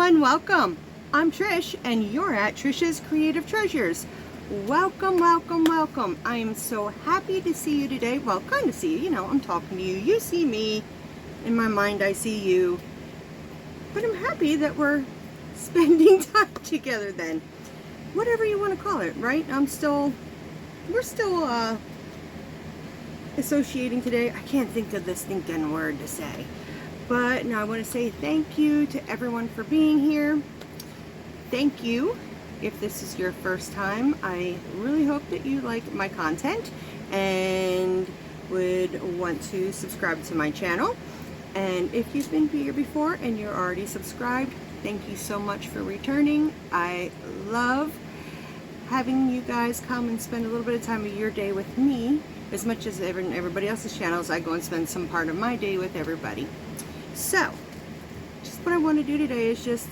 everyone, welcome. I'm Trish and you're at Trish's Creative Treasures. Welcome, welcome, welcome. I am so happy to see you today. Well, kind of see you, I'm talking to you. You see me. In my mind, I see you. But I'm happy that we're spending time together then. Whatever you want to call it, right? We're still associating today. I can't think of the stinking word to say. But now I want to say thank you to everyone for being here. Thank you. If this is your first time, I really hope that you like my content and would want to subscribe to my channel. And if you've been here before and you're already subscribed, thank you so much for returning. I love having you guys come and spend a little bit of time of your day with me. As much as everybody else's channels, I go and spend some part of my day with everybody. So, just what I want to do today is just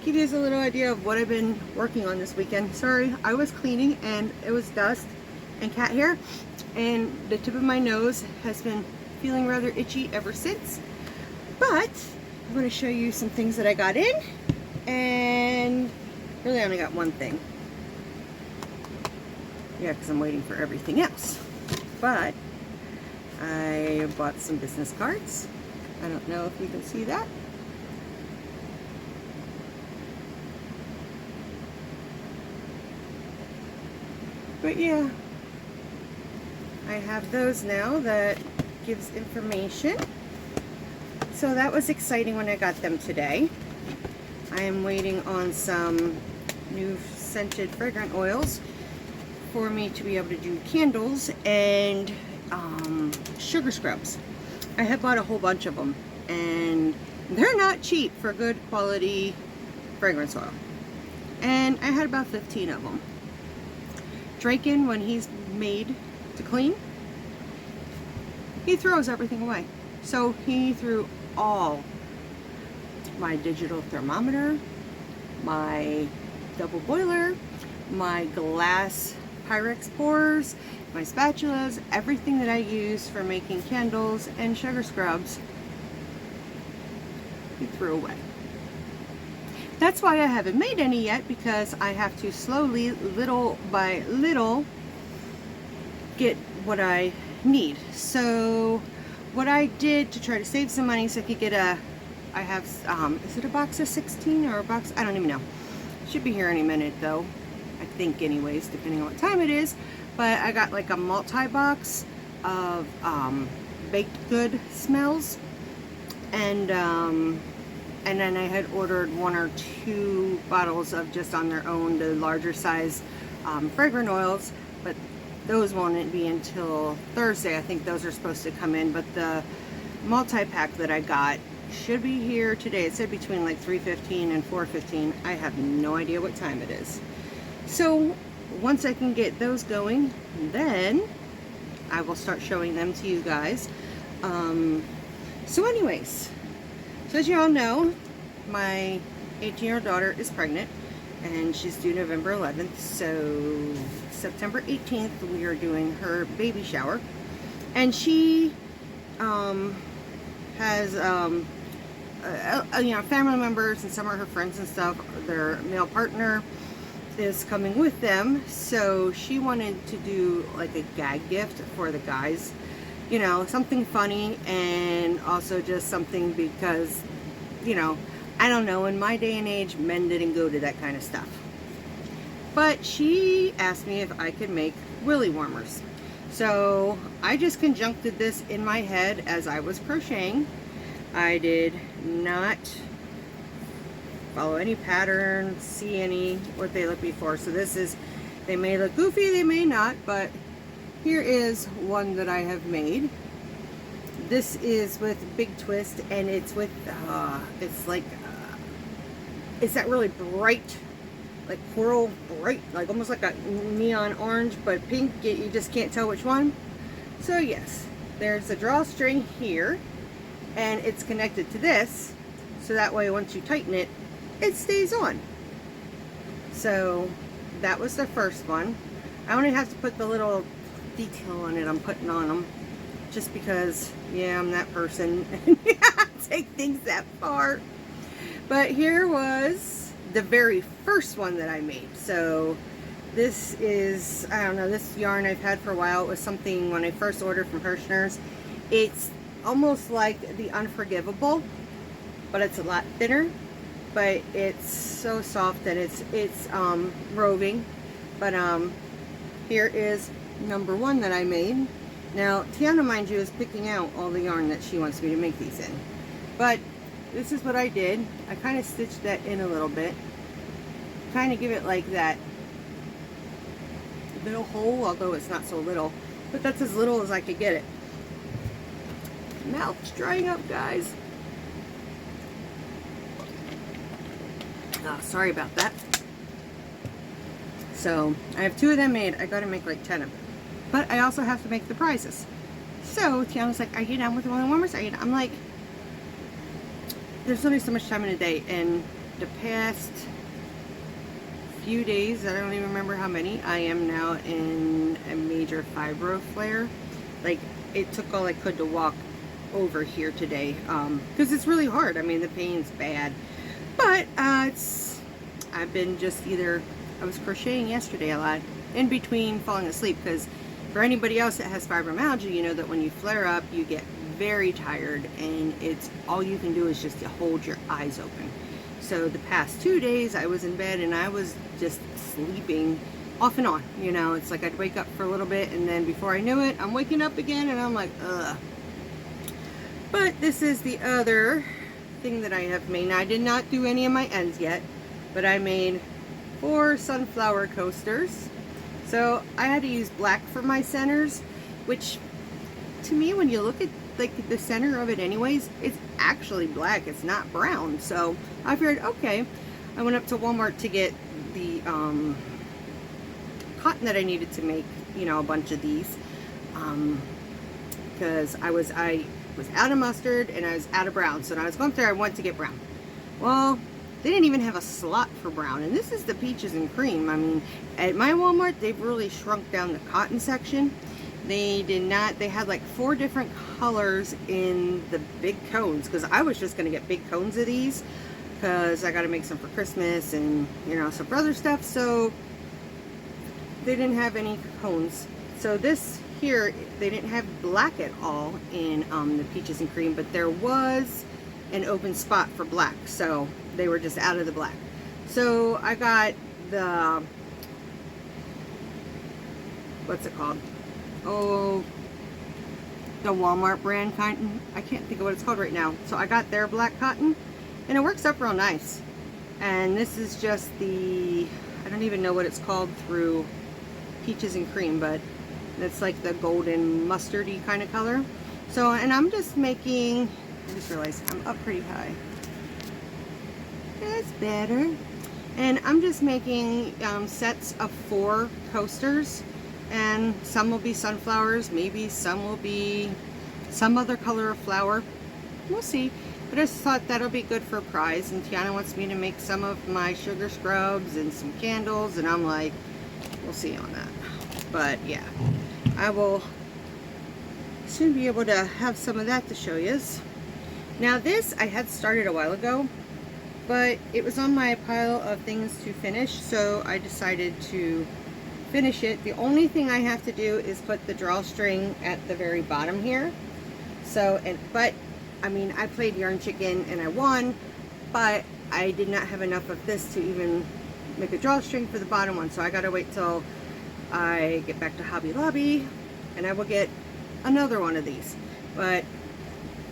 give you guys a little idea of what I've been working on this weekend. Sorry, I was cleaning and it was dust and cat hair, and the tip of my nose has been feeling rather itchy ever since. But I'm going to show you some things that I got in, and really I only got one thing. Yeah, because I'm waiting for everything else. But I bought some business cards. I don't know if you can see that. But yeah, I have those now that gives information. So that was exciting when I got them today. I am waiting on some new scented fragrant oils for me to be able to do candles and sugar scrubs. I have bought a whole bunch of them, and they're not cheap for good quality fragrance oil. And I had about 15 of them. Draken, when he's made to clean, he throws everything away. So he threw all my digital thermometer, my double boiler, my glass Pyrex pours, my spatulas, everything that I use for making candles and sugar scrubs, he threw away. That's why I haven't made any yet, because I have to slowly, little by little, get what I need. So what I did to try to save some money so I could get I have, is it a box of 16 or a box? I don't even know. Should be here any minute though. I think anyways, depending on what time it is. But I got like a multi-box of baked good smells. And then I had ordered 1 or 2 bottles of just on their own, the larger size fragrant oils. But those won't be until Thursday. I think those are supposed to come in. But the multi-pack that I got should be here today. It said between like 3:15 and 4:15. I have no idea what time it is. So once I can get those going, then I will start showing them to you guys. So anyways, so as you all know, my 18-year-old daughter is pregnant, and she's due November 11th. So September 18th, we are doing her baby shower. And she has family members and some of her friends and stuff. Their male partner is coming with them, so she wanted to do like a gag gift for the guys, something funny, and also just something because, I don't know, in my day and age, men didn't go to that kind of stuff. But she asked me if I could make Willy Warmers. So I just conjuncted this in my head as I was crocheting. I did not follow any pattern, see any what they look before. So this is, they may look goofy, they may not, but here is one that I have made. This is with Big Twist, and it's with it's like it's that really bright, like coral bright, like almost like a neon orange but pink. You just can't tell which one. So yes, there's a drawstring here, and it's connected to this, so that way once you tighten it, it stays on. So that was the first one. I only have to put the little detail on it I'm putting on them, just because, yeah, I'm that person. Take things that far. But here was the very first one that I made. So this is, I don't know, this yarn I've had for a while. It was something when I first ordered from Hirschner's. It's almost like the Unforgivable, but it's a lot thinner. But it's so soft that it's roving. But here is number one that I made. Now Tiana, mind you, is picking out all the yarn that she wants me to make these in. But this is what I did. I kind of stitched that in a little bit. Kind of give it like that little hole, although it's not so little. But that's as little as I could get it. Mouth's drying up, guys. Oh, sorry about that. So I have 2 of them made. I gotta make like 10 of them. But I also have to make the prizes. So Tiana's like, are you done with the Willy Warmers? I'm like, there's only so much time in a day. And the past few days, I don't even remember how many, I am now in a major fibro flare. Like, it took all I could to walk over here today. Because it's really hard. I mean, the pain's bad. But I've been just either, I was crocheting yesterday a lot in between falling asleep, because for anybody else that has fibromyalgia, you know that when you flare up, you get very tired, and it's all you can do is just to hold your eyes open. So the past 2 days I was in bed and I was just sleeping off and on. You know, it's like I'd wake up for a little bit, and then before I knew it, I'm waking up again, and I'm like, ugh. But this is the other thing that I have made. Now, I did not do any of my ends yet, but I made 4 sunflower coasters. So I had to use black for my centers, which to me, when you look at like the center of it anyways, it's actually black, it's not brown. So I figured, okay. I went up to Walmart to get the cotton that I needed to make, you know, a bunch of these, because I was out of mustard and I was out of brown. So when I was going through, I went to get brown. Well, they didn't even have a slot for brown, and this is the peaches and cream. I mean, at my Walmart, they've really shrunk down the cotton section. They did not, they had like 4 different colors in the big cones, because I was just going to get big cones of these, because I got to make some for Christmas and, you know, some other stuff. So they didn't have any cones. So this here, they didn't have black at all in the peaches and cream, but there was an open spot for black, so they were just out of the black. So I got the, what's it called? Oh, the Walmart brand cotton. I can't think of what it's called right now. So I got their black cotton, and it works up real nice. And this is just the, I don't even know what it's called through peaches and cream, but it's like the golden mustardy kind of color. So, and I'm just making, I just realized I'm up pretty high. That's better. And I'm just making sets of 4 coasters, and some will be sunflowers, maybe some will be some other color of flower. We'll see. But I just thought that'll be good for a prize, and Tiana wants me to make some of my sugar scrubs and some candles, and I'm like, we'll see on that. But yeah, I will soon be able to have some of that to show you. Now this I had started a while ago, but it was on my pile of things to finish, so I decided to finish it. The only thing I have to do is put the drawstring at the very bottom here. So, but I mean, I played Yarn Chicken and I won, but I did not have enough of this to even make a drawstring for the bottom one, so I gotta wait till I get back to Hobby Lobby and I will get another one of these. But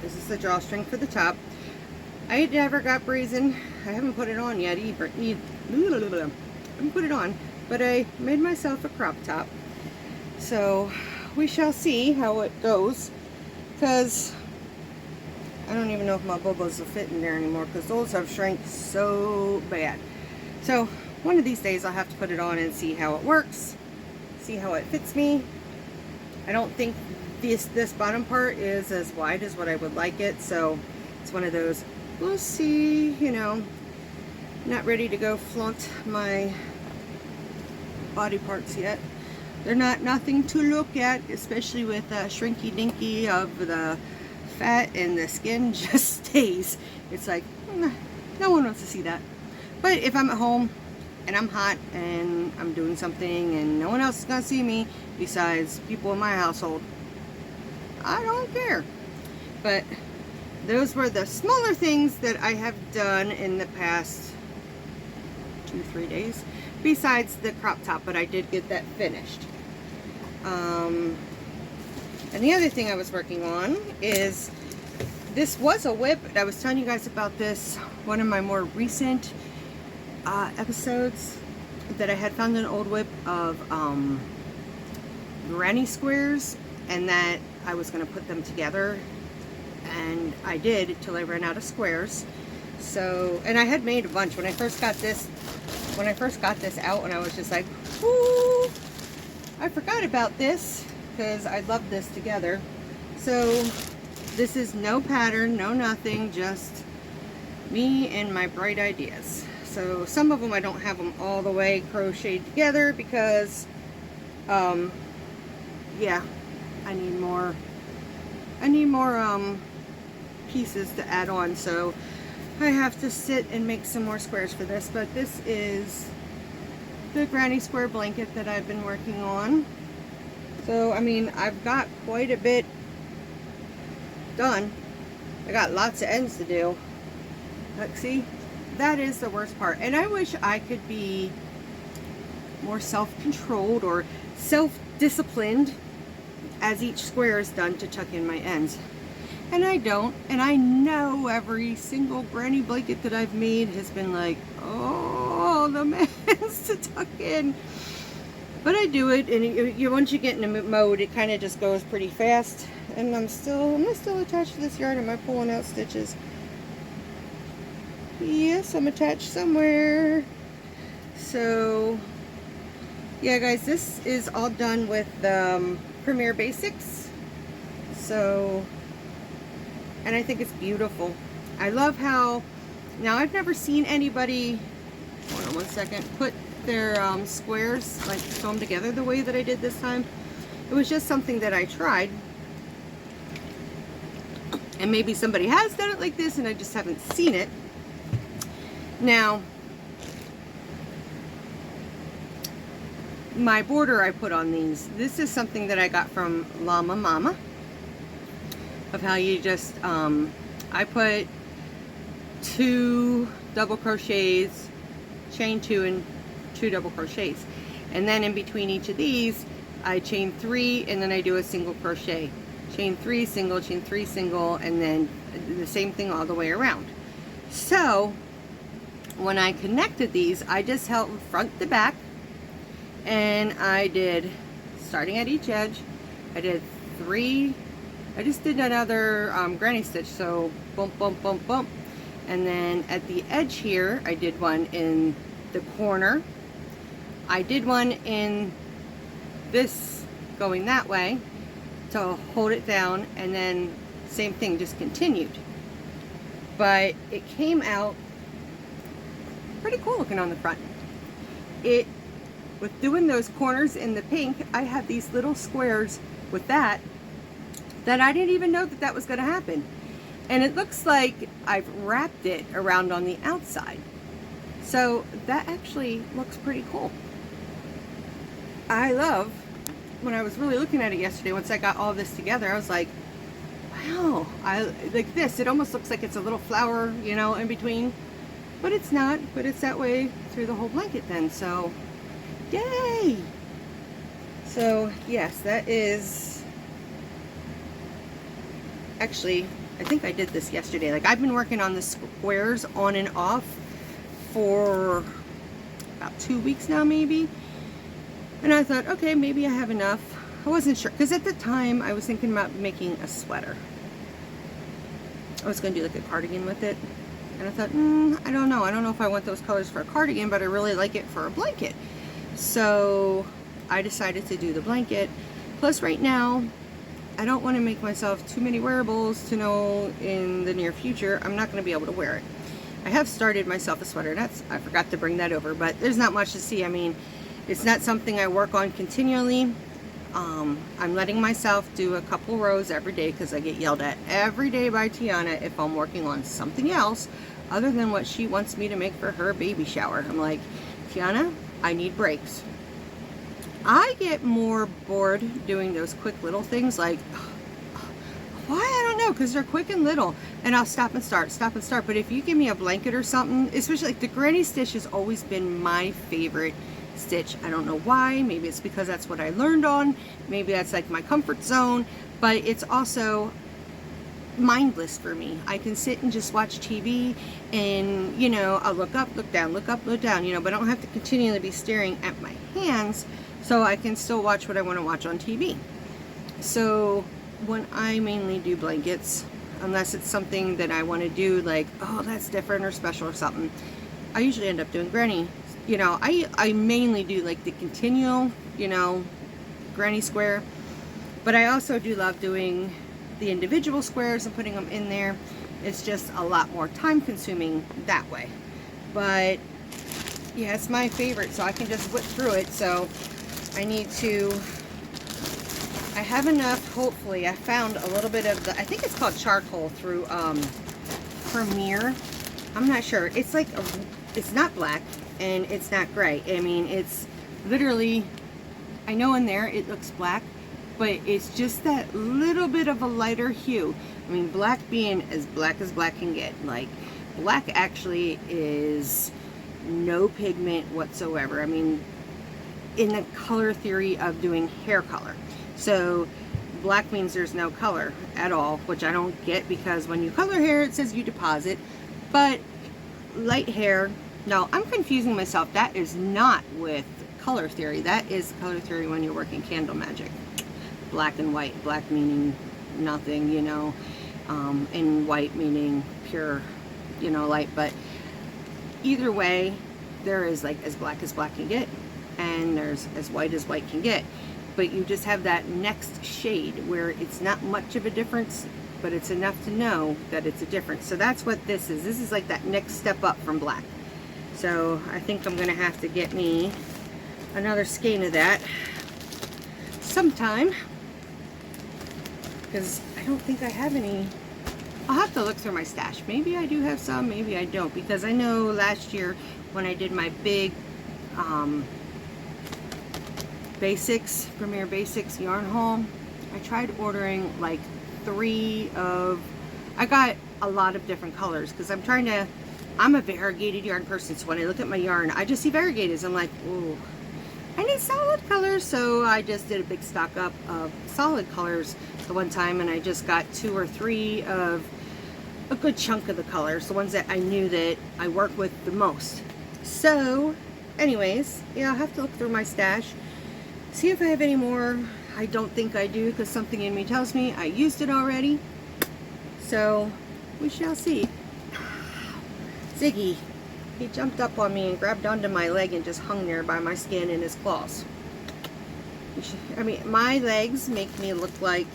this is the drawstring for the top. I never got brazen. I haven't put it on yet either. I haven't put it on, but I made myself a crop top. So we shall see how it goes, because I don't even know if my bubbles will fit in there anymore, because those have shrank so bad. So one of these days I'll have to put it on and see how it works, see how it fits me. I don't think this bottom part is as wide as what I would like it, so it's one of those, we'll see, you know, not ready to go flaunt my body parts yet. They're nothing to look at, especially with shrinky dinky of the fat, and the skin just stays. It's like, No one wants to see that. But if I'm at home and I'm hot and I'm doing something and no one else is going to see me besides people in my household, I don't care. But those were the smaller things that I have done in the past 2-3 days, besides the crop top, but I did get that finished. And the other thing I was working on is, this was a whip. I was telling you guys about this one of my more recent episodes, that I had found an old whip of granny squares, and that I was going to put them together, and I did until I ran out of squares. So, and I had made a bunch when I first got this out, and I was just like, ooh, I forgot about this because I love this together. So this is no pattern, no nothing, just me and my bright ideas. So some of them I don't have them all the way crocheted together because yeah, I need more pieces to add on, so I have to sit and make some more squares for this. But this is the granny square blanket that I've been working on. So I mean, I've got quite a bit done. I got lots of ends to do. Look, see, that is the worst part. And I wish I could be more self-controlled or self-disciplined as each square is done to tuck in my ends. And I don't. And I know every single granny blanket that I've made has been like, oh, the ends to tuck in. But I do it, and once you get in the mode, it kind of just goes pretty fast. And I'm still attached to this yarn. Am I pulling out stitches? Yes, I'm attached somewhere. So yeah, guys, this is all done with Premier Basics. So, and I think it's beautiful. I love how, now I've never seen anybody, hold on one second, put their squares, like sew them together the way that I did this time. It was just something that I tried. And maybe somebody has done it like this and I just haven't seen it. Now, my border I put on these, this is something that I got from Llama Mama, of how you just, I put 2 double crochets, chain 2 and 2 double crochets, and then in between each of these I chain 3 and then I do a single crochet, chain 3 single, chain 3 single, and then the same thing all the way around. So when I connected these, I just held front to back, and I did, starting at each edge, I did 3, I just did another granny stitch, so bump bump bump bump, and then at the edge here I did one in the corner, I did one in this going that way to hold it down, and then same thing, just continued. But it came out pretty cool looking on the front. It, with doing those corners in the pink, I have these little squares with that I didn't even know that that was going to happen. And it looks like I've wrapped it around on the outside. So that actually looks pretty cool. I love, when I was really looking at it yesterday, once I got all this together, I was like, wow, I like this. It almost looks like it's a little flower, you know, in between. But it's not, but it's that way through the whole blanket then, so yay! So yes, that is, actually, I think I did this yesterday. Like, I've been working on the squares on and off for about 2 weeks now, maybe. And I thought, okay, maybe I have enough. I wasn't sure, because at the time I was thinking about making a sweater. I was going to do like a cardigan with it. And I thought, I don't know. I don't know if I want those colors for a cardigan, but I really like it for a blanket. So I decided to do the blanket. Plus right now, I don't want to make myself too many wearables to know in the near future I'm not going to be able to wear it. I have started myself a sweater. I forgot to bring that over, but there's not much to see. I mean, it's not something I work on continually. I'm letting myself do a couple rows every day because I get yelled at every day by Tiana if I'm working on something else other than what she wants me to make for her baby shower. I'm like, Tiana, I need breaks. I get more bored doing those quick little things, like, why? I don't know, because they're quick and little, and I'll stop and start. But if you give me a blanket or something, especially like the granny stitch has always been my favorite stitch. I don't know why. Maybe it's because that's what I learned on. Maybe that's like my comfort zone, but it's also mindless for me. I can sit and just watch TV, and you know, I'll look up, look down, look up, look down, you know, but I don't have to continually be staring at my hands, so I can still watch what I want to watch on TV. So when I mainly do blankets, unless it's something that I want to do, like, oh, that's different or special or something, I usually end up doing granny. You know, I mainly do like the continual, you know, granny square, but I also do love doing the individual squares and putting them in there. It's just a lot more time consuming that way. But yeah, it's my favorite, so I can just whip through it. So I need to, I have enough, hopefully. I found a little bit of the, I think it's called charcoal through Premier. I'm not sure. It's like, it's not black and it's not gray. I mean, it's literally, I know in there it looks black, but it's just that little bit of a lighter hue. I mean, black being as black can get. Like, black actually is no pigment whatsoever. I mean, in the color theory of doing hair color. So black means there's no color at all, which I don't get, because when you color hair, it says you deposit. But light hair, no, I'm confusing myself. That is not with color theory. That is color theory when you're working candle magic. Black and white. Black meaning nothing, you know, and white meaning pure, you know, light. But either way, there is like as black can get, and there's as white can get. But you just have that next shade where it's not much of a difference, but it's enough to know that it's a difference. So that's what this is. This is like that next step up from black. So I think I'm gonna have to get me another skein of that sometime, because I don't think I have any. I'll have to look through my stash. Maybe I do have some, maybe I don't, because I know last year when I did my big basics, Premier Basics yarn haul, I tried ordering like 3 of, I got a lot of different colors, because I'm a variegated yarn person, so when I look at my yarn, I just see variegated. I'm like, ooh, I need solid colors. So I just did a big stock up of solid colors the one time, and I just got 2 or 3 of a good chunk of the colors, the ones that I knew that I work with the most. So anyways, yeah, I'll have to look through my stash, see if I have any more. I don't think I do, because something in me tells me I used it already. So we shall see. Ziggy, he jumped up on me and grabbed onto my leg and just hung there by my skin in his claws. I mean, my legs make me look like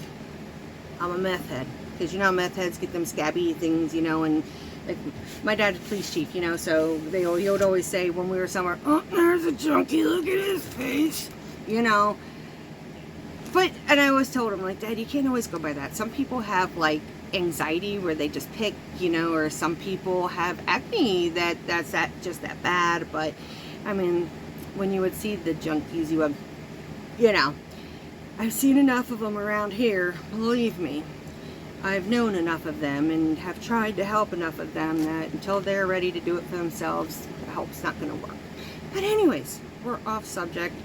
I'm a meth head, because you know meth heads get them scabby things, you know, and like my dad's a police chief, you know, so he would always say when we were somewhere, oh, there's a junkie, look at his face, you know. But, and I always told him, like, Dad, you can't always go by that. Some people have like anxiety where they just pick, you know, or some people have acne that's just that bad. But I mean, when you would see the junkies, you would, you know, I've seen enough of them around here, believe me. I've known enough of them and have tried to help enough of them that until they're ready to do it for themselves, help's not going to work. But anyways, we're off subject.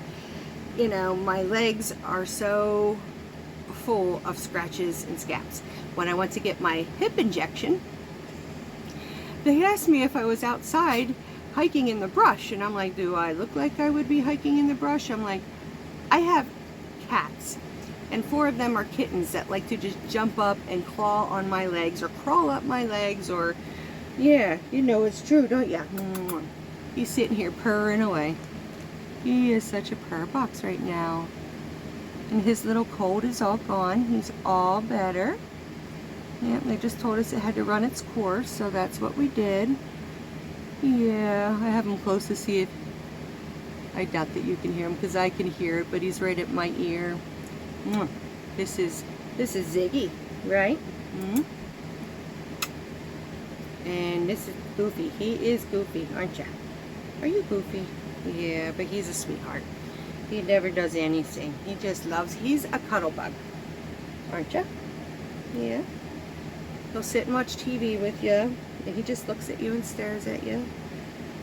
You know, my legs are so full of scratches and scabs. When I went to get my hip injection, they asked me if I was outside hiking in the brush, and I'm like, do I look like I would be hiking in the brush? I'm like, I have cats, and 4 of them are kittens that like to just jump up and claw on my legs or crawl up my legs, or yeah, you know it's true, don't ya? He's sitting here purring away. He is such a purr box right now, and his little cold is all gone. He's all better. Yeah, they just told us it had to run its course, so that's what we did. Yeah, I have him close to see if, I doubt that you can hear him, because I can hear it, but he's right at my ear. This is Ziggy, right? And this is Goofy. He is Goofy, aren't you? Are you Goofy? Yeah, but he's a sweetheart. He never does anything. He just loves, he's a cuddle bug. Aren't you? Yeah. He'll sit and watch TV with you. And he just looks at you and stares at you.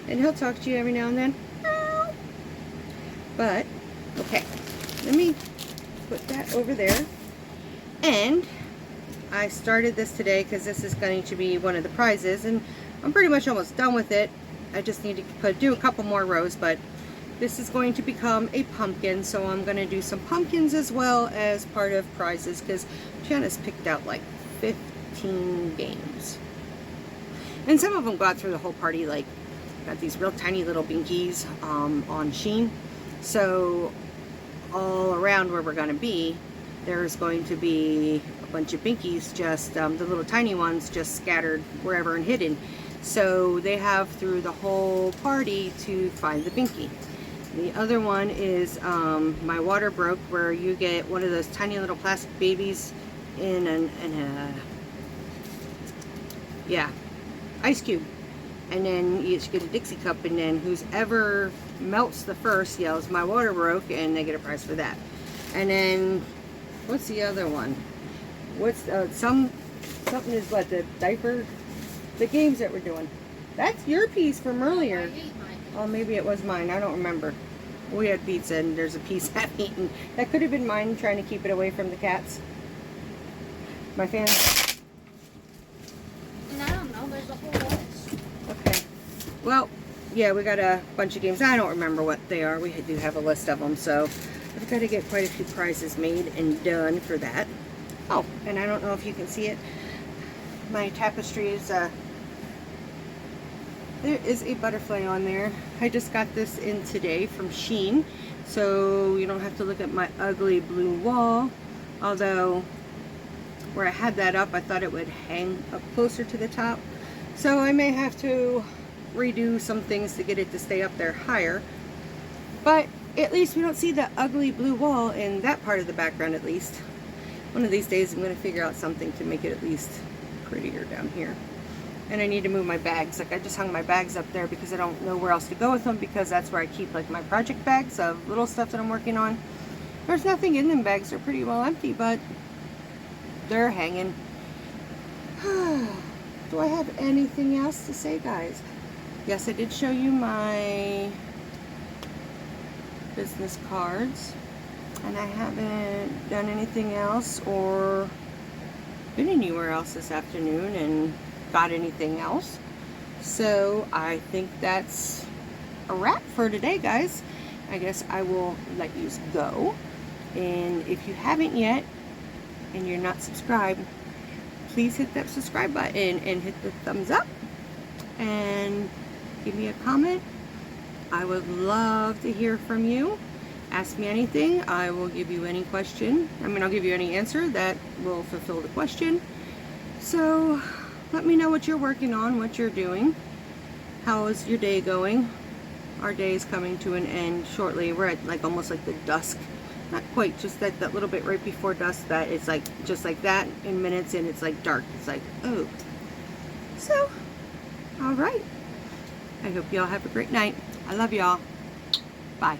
And he'll talk to you every now and then. But, okay. Let me put that over there. And I started this today because this is going to be one of the prizes. And I'm pretty much almost done with it. I just need to do a couple more rows. But this is going to become a pumpkin. So I'm going to do some pumpkins as well as part of prizes. Because Janice picked out like 15 games. And some of them got through the whole party, like, got these real tiny little binkies on Shein. So all around where we're going to be, there's going to be a bunch of binkies, just the little tiny ones just scattered wherever and hidden. So they have through the whole party to find the binky. The other one is my water broke, where you get one of those tiny little plastic babies in a ice cube, and then you get a Dixie cup, and then whoever melts the first yells "my water broke," and they get a prize for that. And then what's the other one? What's something is what, the diaper, the games that we're doing. That's your piece from earlier. Oh, maybe it was mine. I don't remember. We had pizza and there's a piece I've eaten. That could have been mine, trying to keep it away from the cats. My fan. And I don't know, there's a whole list. Okay. Well, yeah, we got a bunch of games. I don't remember what they are. We do have a list of them, so I've got to get quite a few prizes made and done for that. Oh, and I don't know if you can see it. My tapestry is, there is a butterfly on there. I just got this in today from Shein, so you don't have to look at my ugly blue wall. Although, where I had that up, I thought it would hang up closer to the top. So I may have to redo some things to get it to stay up there higher. But at least we don't see the ugly blue wall in that part of the background, at least. One of these days I'm going to figure out something to make it at least prettier down here. And I need to move my bags. Like, I just hung my bags up there because I don't know where else to go with them, because that's where I keep like my project bags of little stuff that I'm working on. There's nothing in them bags. They're pretty well empty, but they're hanging. Do I have anything else to say, guys? Yes, I did show you my business cards, and I haven't done anything else or been anywhere else this afternoon and got anything else. So I think that's a wrap for today, guys. I guess I will let you go. And if you haven't yet and you're not subscribed, please hit that subscribe button and hit the thumbs up and give me a comment. I would love to hear from you. Ask me anything. I will give you any question. I'll give you any answer that will fulfill the question. So let me know what you're working on, what you're doing. How is your day going? Our day is coming to an end shortly. We're at like almost like the dusk. Not quite, just that little bit right before dusk, that it's like just like that in minutes, and it's like dark. It's like, oh. So, all right. I hope y'all have a great night. I love y'all. Bye.